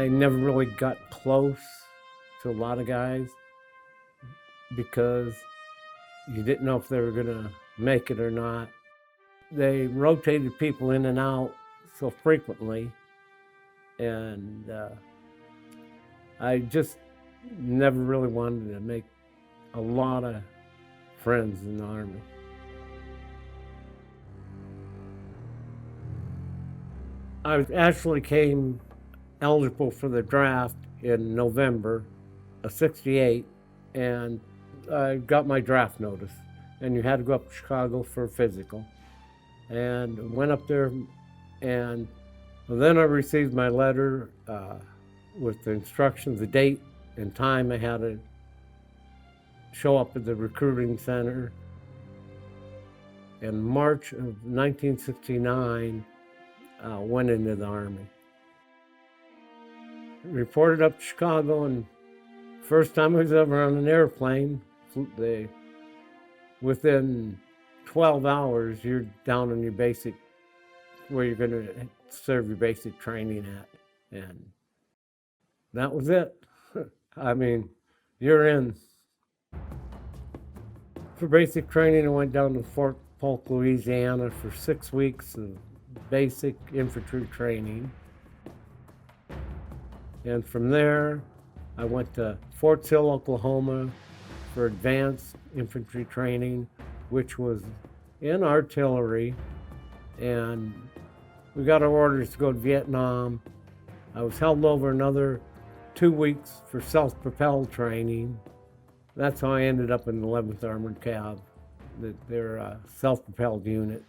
I never really got close to a lot of guys because you didn't know if they were gonna make it or not. They rotated people in and out so frequently, and I just never really wanted to make a lot of friends in the Army. I actually came eligible for the draft in November of '68, and I got my draft notice, and you had to go up to Chicago for a physical. And went up there, and then I received my letter with the instructions, the date and time I had to show up at the recruiting center. In March of 1969, went into the Army. Reported up to Chicago, and first time I was ever on an airplane, within 12 hours, you're down on your basic, where you're going to serve your basic training at. And that was it. I mean, you're in. For basic training, I went down to Fort Polk, Louisiana for 6 weeks of basic infantry training. And from there, I went to Fort Sill, Oklahoma for advanced infantry training, which was in artillery. And we got our orders to go to Vietnam. I was held over another 2 weeks for self-propelled training. That's how I ended up in the 11th Armored Cav, their self-propelled unit.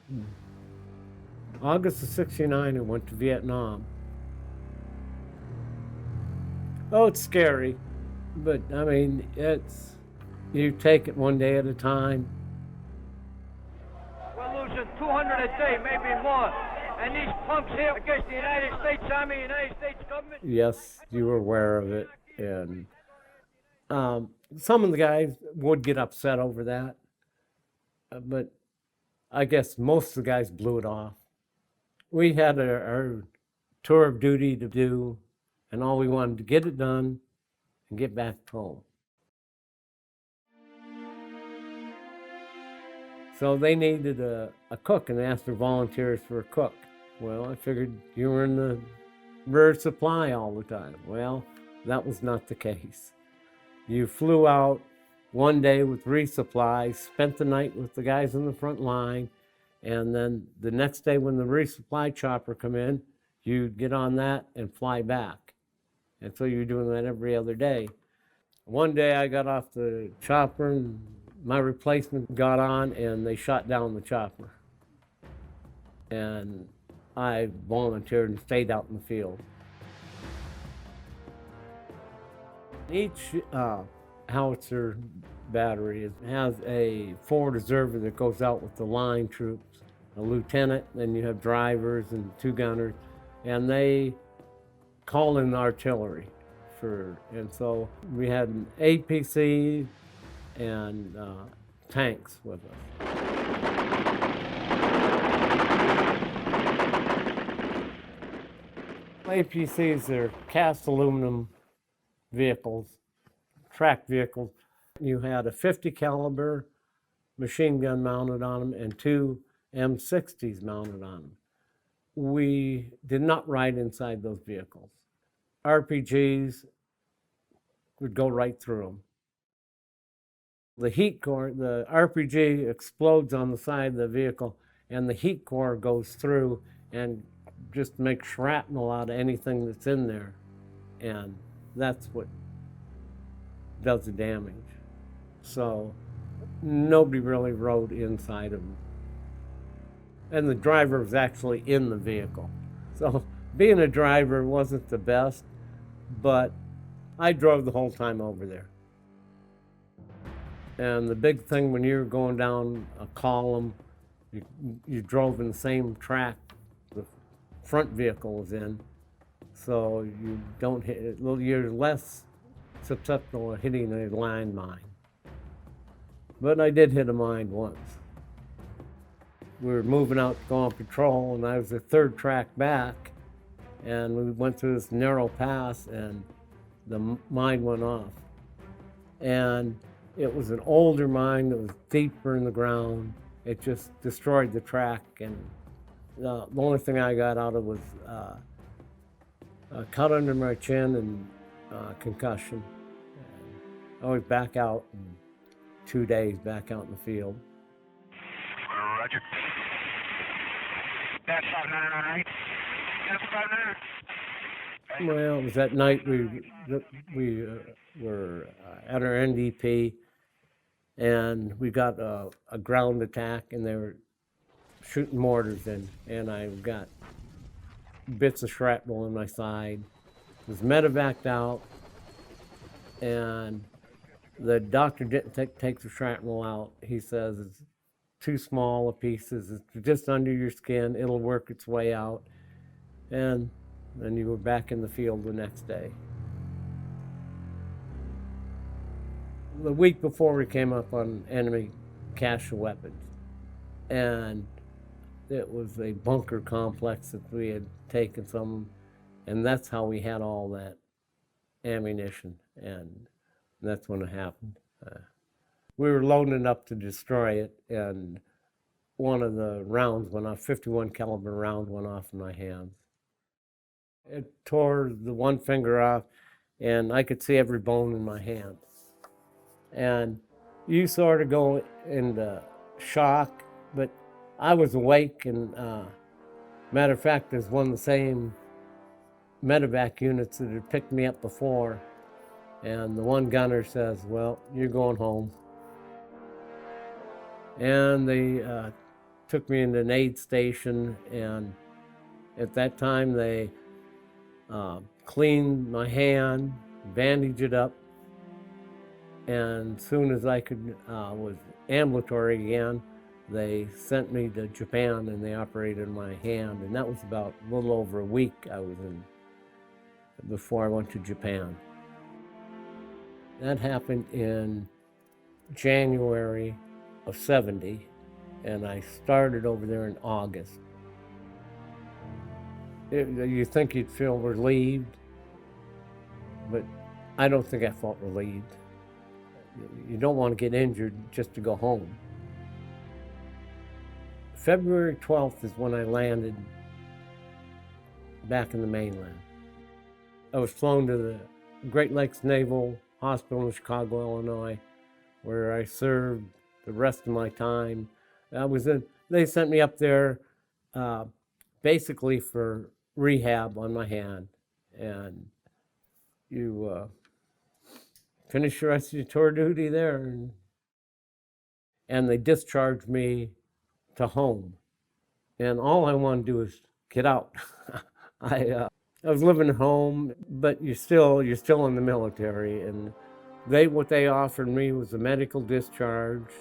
August of '69, I went to Vietnam. Oh, it's scary, but I mean, you take it one day at a time. We're losing 200 a day, maybe more. And these punks here against the United States Army, United States government. Yes, you were aware of it. And some of the guys would get upset over that. But I guess most of the guys blew it off. We had our tour of duty to do, and all we wanted to get it done and get back home. So they needed a cook, and they asked for volunteers for a cook. Well, I figured you were in the rear supply all the time. Well, that was not the case. You flew out one day with resupply, spent the night with the guys in the front line, and then the next day when the resupply chopper come in, you'd get on that and fly back. And so you're doing that every other day. One day I got off the chopper and my replacement got on and they shot down the chopper. And I volunteered and stayed out in the field. Each howitzer battery has a forward observer that goes out with the line troops, a lieutenant, then you have drivers and 2 gunners, and they call in the artillery. And so we had an APC and tanks with us. APCs are cast aluminum vehicles, tracked vehicles. You had a 50 caliber machine gun mounted on them and 2 M60s mounted on them. We did not ride inside those vehicles. RPGs would go right through them. The heat core, the RPG explodes on the side of the vehicle, and the heat core goes through and just makes shrapnel out of anything that's in there. And that's what does the damage. So nobody really rode inside of them. And the driver was actually in the vehicle. So being a driver wasn't the best, but I drove the whole time over there. And the big thing when you're going down a column, you drove in the same track the front vehicle was in, so you don't hit it. You're less susceptible to hitting a landmine. But I did hit a mine once. We were moving out to go on patrol, and I was the 3rd track back, And we went through this narrow pass, and the mine went off. And it was an older mine that was deeper in the ground. It just destroyed the track, and the only thing I got out of was a cut under my chin and concussion. And I was back out in 2 days, back out in the field. Roger. That's 5998. That's 59. Well, it was that night we were at our NDP, and we got a ground attack, and they were shooting mortars in, and I got bits of shrapnel in my side. Was medevaced out, and the doctor didn't take the shrapnel out. He says it's too small a pieces. It's just under your skin. It'll work its way out. And then you were back in the field the next day. The week before, we came up on enemy cache of weapons, and it was a bunker complex that we had taken some, and that's how we had all that ammunition, and that's when it happened. We were loading it up to destroy it, and one of the rounds went off, 51 caliber round went off in my hands. It tore the one finger off, and I could see every bone in my hand. And you sort of go into shock, but I was awake, and matter of fact, there's one of the same medevac units that had picked me up before, and the one gunner says, well, you're going home. And they took me into an aid station, and at that time they cleaned my hand, bandaged it up, and as soon as I could was ambulatory again, they sent me to Japan, and they operated my hand, and that was about a little over a week I was in before I went to Japan. That happened in January of '70, and I started over there in August. You think you'd feel relieved, but I don't think I felt relieved. You don't want to get injured just to go home. February 12th is when I landed back in the mainland. I was flown to the Great Lakes Naval Hospital in Chicago, Illinois, where I served the rest of my time. They sent me up there basically for rehab on my hand, and you finish the rest of your tour duty there, and they discharged me to home. And all I wanted to do is get out. I was living at home, but you're still in the military, and what they offered me was a medical discharge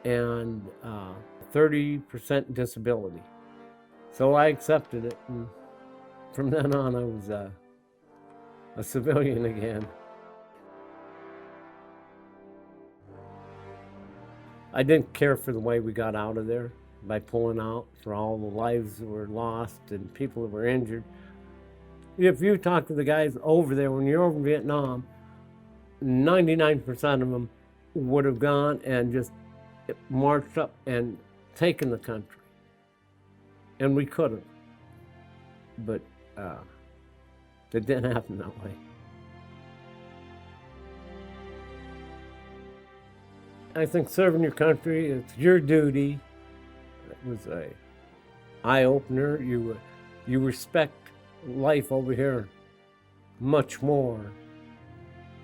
and 30% disability. So I accepted it, and from then on I was a civilian again. I didn't care for the way we got out of there by pulling out, for all the lives that were lost and people that were injured. If you talk to the guys over there, when you're over in Vietnam, 99% of them would have gone and just marched up and taken the country. And we could have. But it didn't happen that way. I think serving your country, it's your duty. It was an eye-opener. You respect life over here much more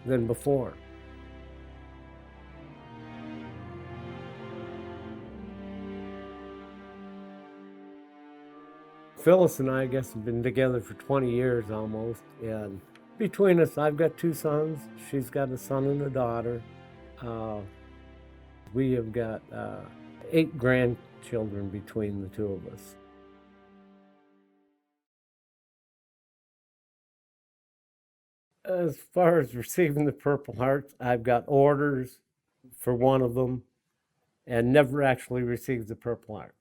than before. Phyllis and I guess, have been together for 20 years almost, and between us, I've got 2 sons. She's got a son and a daughter. We have got 8 grandchildren between the 2 of us. As far as receiving the Purple Hearts, I've got orders for one of them and never actually received the Purple Heart.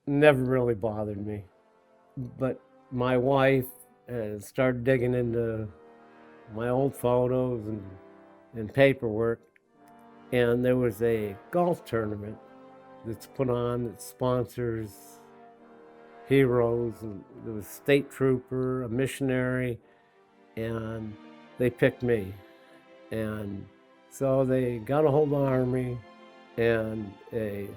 Never really bothered me. But My wife started digging into my old photos and paperwork, and there was a golf tournament that's put on that sponsors heroes, and there was a state trooper, a missionary, and they picked me. And so they got a hold of the Army, and a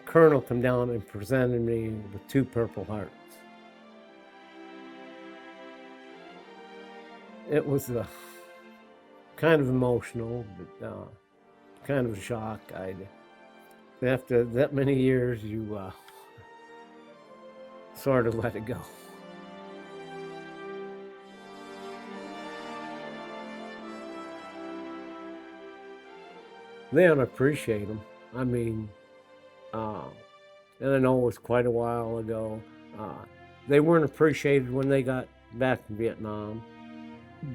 colonel come down and presented me with 2 Purple Hearts. It was kind of emotional, but kind of a shock. After that many years, you sort of let it go. They don't appreciate them. I mean, and I know it was quite a while ago. They weren't appreciated when they got back from Vietnam,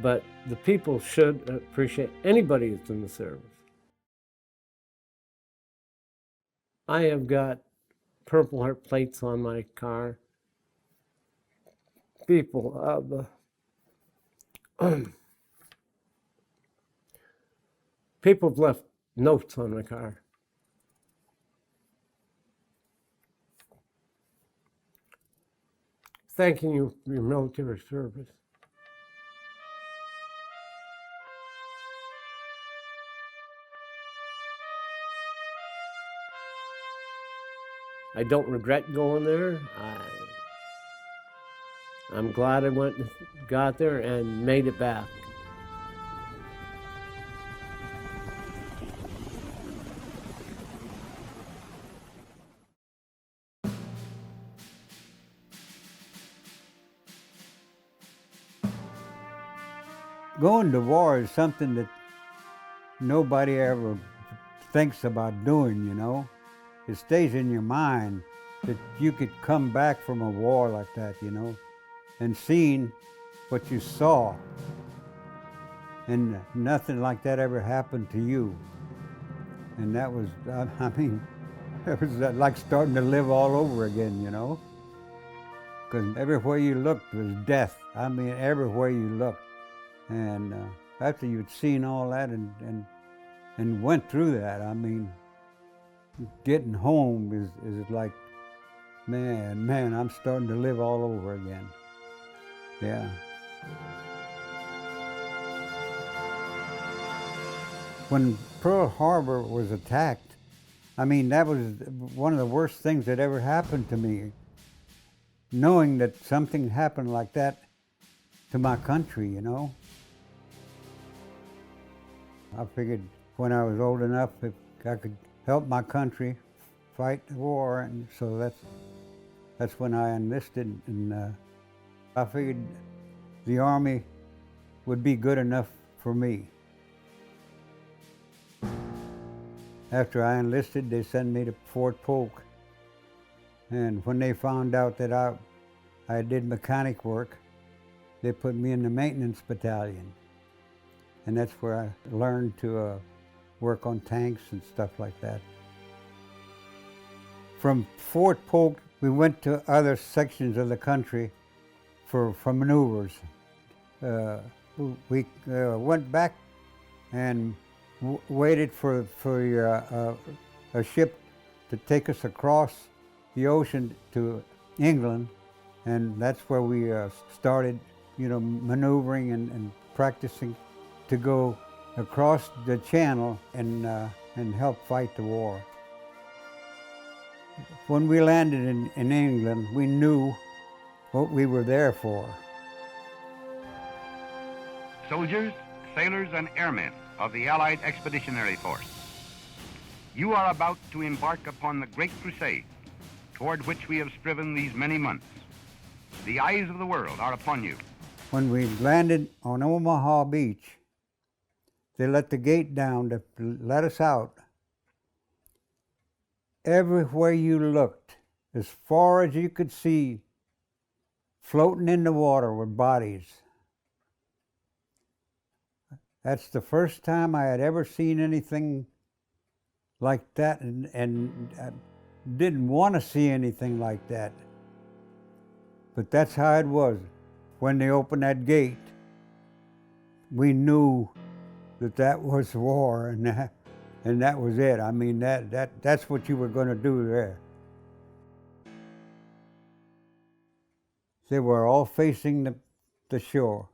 but the people should appreciate anybody that's in the service. I have got Purple Heart plates on my car. People people have left notes on my car. Thanking you for your military service. I don't regret going there. I'm glad I went and got there and made it back. Going to war is something that nobody ever thinks about doing, you know. It stays in your mind that you could come back from a war like that, you know, and seeing what you saw. And nothing like that ever happened to you. And that was, I mean, it was like starting to live all over again, you know. Because everywhere you looked was death. I mean, everywhere you looked. And after you'd seen all that and went through that, I mean, getting home is like, man, I'm starting to live all over again. Yeah. When Pearl Harbor was attacked, I mean, that was one of the worst things that ever happened to me. Knowing that something happened like that to my country, you know. I figured when I was old enough, if I could help my country fight the war, and so that's when I enlisted, and I figured the Army would be good enough for me. After I enlisted, they sent me to Fort Polk, and when they found out that I did mechanic work, they put me in the maintenance battalion. And that's where I learned to work on tanks and stuff like that. From Fort Polk, we went to other sections of the country for maneuvers. We went back and waited for a ship to take us across the ocean to England, and that's where we started, you know, maneuvering and practicing to go across the channel and help fight the war. When we landed in England, we knew what we were there for. Soldiers, sailors, and airmen of the Allied Expeditionary Force, you are about to embark upon the great crusade toward which we have striven these many months. The eyes of the world are upon you. When we landed on Omaha Beach, they let the gate down to let us out. Everywhere you looked, as far as you could see, floating in the water were bodies. That's the first time I had ever seen anything like that, and didn't want to see anything like that. But that's how it was. When they opened that gate, we knew that that was war, and that was it. I mean, that's what you were going to do there. They were all facing the shore,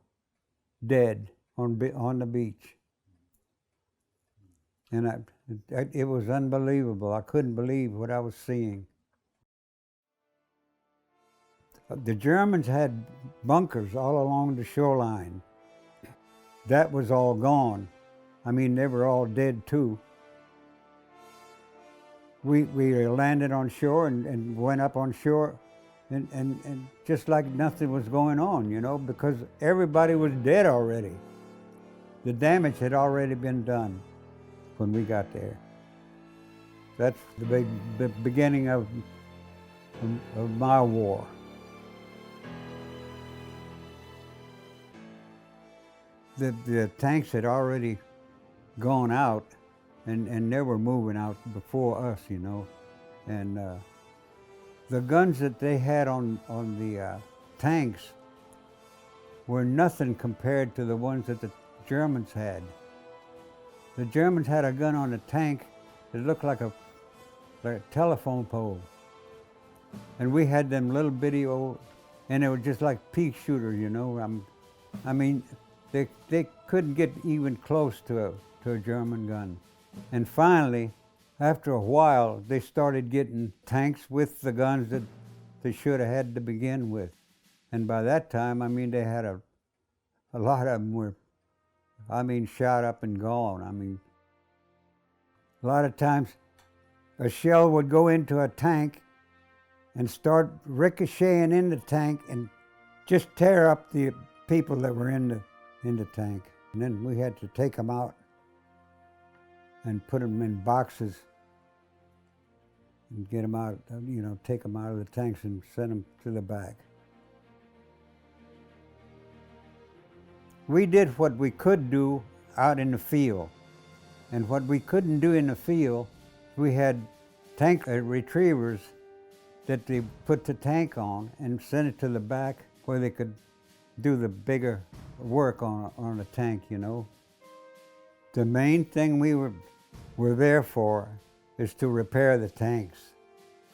dead on the beach. And it was unbelievable. I couldn't believe what I was seeing. The Germans had bunkers all along the shoreline. That was all gone. I mean, they were all dead too. We landed on shore and went up on shore and just like nothing was going on, you know, because everybody was dead already. The damage had already been done when we got there. That's the beginning of my war. The tanks had already gone out, and they were moving out before us, you know. And the guns that they had on the tanks were nothing compared to the ones that the Germans had. The Germans had a gun on a tank that looked like a telephone pole. And we had them little bitty old, and they were just like pea shooters, you know. I mean, they couldn't get even close to a German gun. And finally, after a while, they started getting tanks with the guns that they should have had to begin with. And by that time, I mean, they had a lot of them were, I mean, shot up and gone. I mean, a lot of times a shell would go into a tank and start ricocheting in the tank and just tear up the people that were in the tank. And then we had to take them out and put them in boxes and get them out, you know, take them out of the tanks and send them to the back. We did what we could do out in the field. And what we couldn't do in the field, we had tank retrievers that they put the tank on and sent it to the back where they could do the bigger work on the tank, you know. The main thing we were there for is to repair the tanks,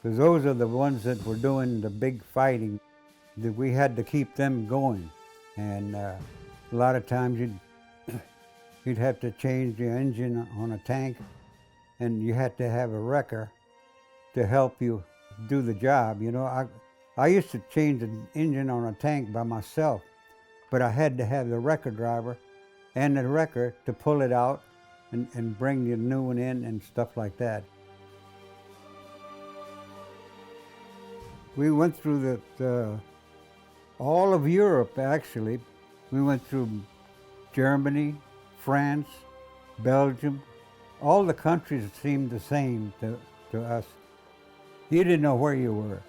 because those are the ones that were doing the big fighting, that we had to keep them going. And a lot of times you'd have to change the engine on a tank, and you had to have a wrecker to help you do the job. You know, I used to change the engine on a tank by myself, but I had to have the wrecker driver and the wrecker to pull it out and bring the new one in and stuff like that. We went through all of Europe, actually. We went through Germany, France, Belgium. All the countries seemed the same to us. You didn't know where you were.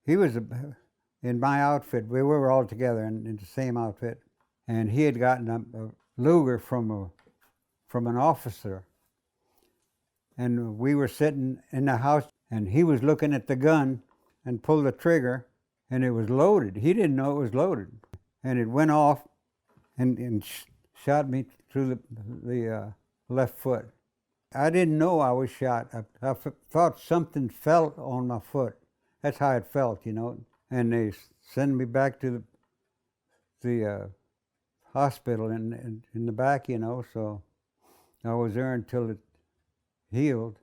He was in my outfit. We were all together in the same outfit. And he had gotten a Luger from an officer. And we were sitting in the house, and he was looking at the gun and pulled the trigger, and it was loaded. He didn't know it was loaded. And it went off and shot me through the left foot. I didn't know I was shot. I thought something felt on my foot. That's how it felt, you know. And they sent me back to the hospital in the back, you know, so I was there until it healed.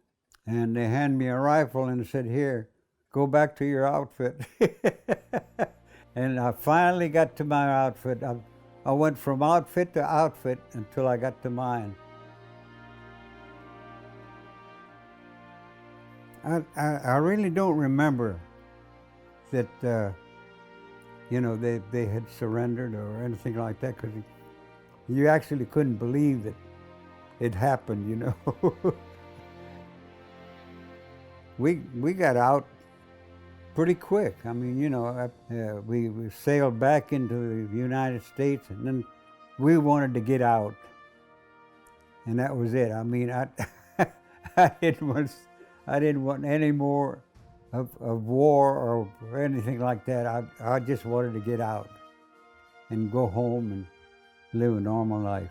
And they handed me a rifle and said, "Here, go back to your outfit." And I finally got to my outfit. I went from outfit to outfit until I got to mine. I really don't remember that, you know, they had surrendered or anything like that, because you actually couldn't believe that it happened, you know. We got out pretty quick. I mean, you know, we sailed back into the United States, and then we wanted to get out. And that was it. I mean, I didn't want I didn't want any more of war or anything like that. I just wanted to get out and go home and live a normal life.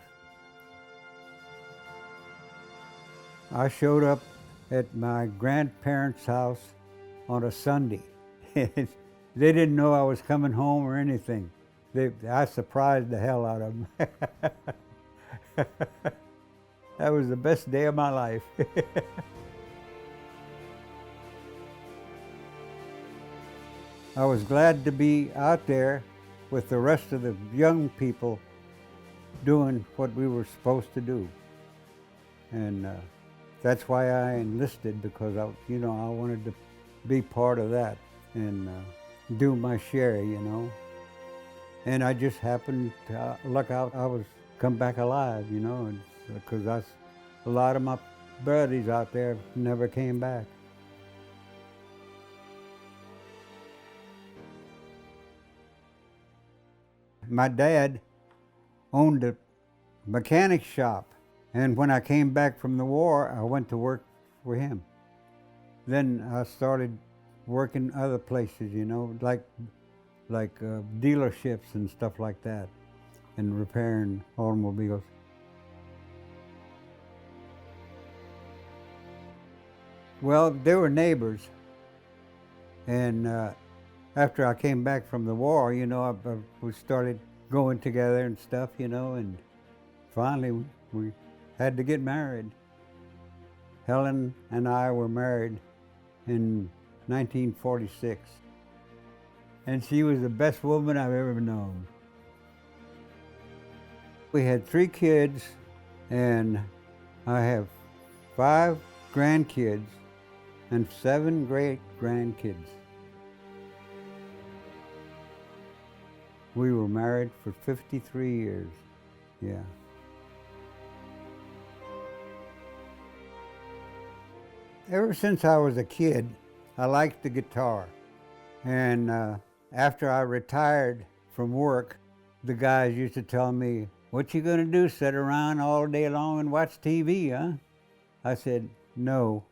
I showed up at my grandparents' house on a Sunday. They didn't know I was coming home or anything. I surprised the hell out of them. That was the best day of my life. I was glad to be out there with the rest of the young people doing what we were supposed to do. And that's why I enlisted, because I wanted to be part of that and do my share, you know. And I just happened to luck out. I was come back alive, you know, because a lot of my buddies out there never came back. My dad owned a mechanic shop, and when I came back from the war, I went to work for him. Then I started working other places, you know, like dealerships and stuff like that, and repairing automobiles. Well, they were neighbors, and after I came back from the war, you know, we started going together and stuff, you know, and finally we had to get married. Helen and I were married in 1946, and she was the best woman I've ever known. We had 3 kids, and I have 5 grandkids and 7 great-grandkids. We were married for 53 years, yeah. Ever since I was a kid, I liked the guitar. And after I retired from work, the guys used to tell me, "What you gonna do, sit around all day long and watch TV, huh?" I said, "No,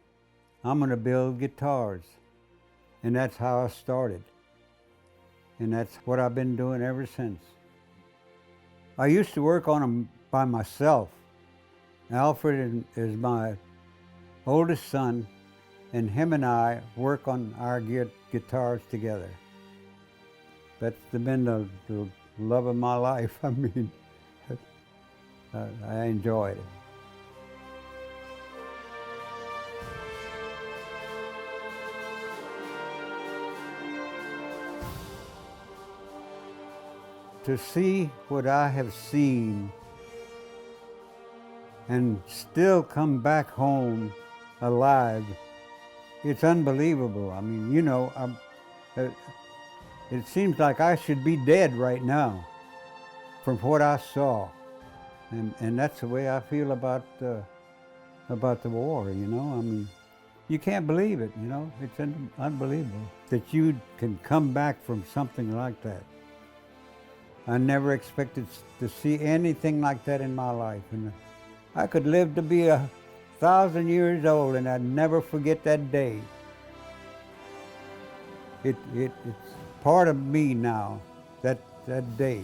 I'm gonna build guitars." And that's how I started. And that's what I've been doing ever since. I used to work on them by myself. Alfred is my oldest son, and him and I work on our guitars together. That's been the love of my life. I mean, I enjoy it. To see what I have seen and still come back home alive, it's unbelievable. I mean, you know, it seems like I should be dead right now from what I saw. And that's the way I feel about the war, you know. I mean, you can't believe it, you know. It's unbelievable that you can come back from something like that. I never expected to see anything like that in my life. And I could live to be 1,000 years old and I'd never forget that day. It's part of me now, that day.